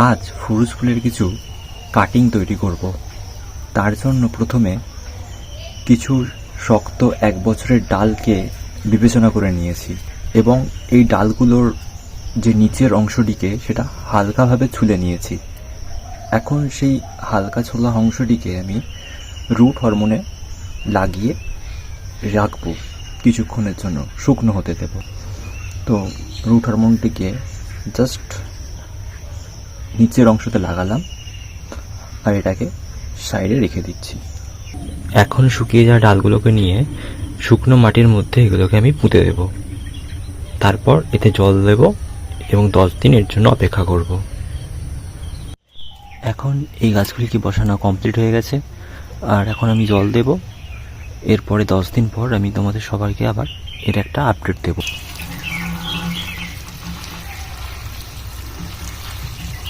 আজ ফুরুজ ফুলের কিছু কাটিং তৈরি করব। তার জন্য প্রথমে কিছু শক্ত 1 বছরের ডালকে বিবেচনা করে নিয়েছি এবং এই ডালগুলোর যে নিচের অংশটিকে সেটা হালকাভাবে ছুলে নিয়েছি। এখন সেই হালকা ছোলা অংশটিকে আমি রুট হরমোনে লাগিয়ে রাখবো কিছুক্ষণের জন্য, শুকনো হতে দেব। তো রুট হরমোনটিকে জাস্ট নিচের অংশতে লাগালাম আর এটাকে সাইডে রেখে দিচ্ছি। এখন শুকিয়ে যাওয়া ডালগুলোকে নিয়ে শুকনো মাটির মধ্যে এগুলোকে আমি পুঁতে দেব। তারপর এতে জল দেব এবং 10 দিন এর জন্য অপেক্ষা করব। এখন এই গাছগুলিকে বসানো কমপ্লিট হয়ে গেছে আর এখন আমি জল দেব। এরপরে 10 দিন পর আমি তোমাদের সবাইকে আবার এর একটা আপডেট দেব।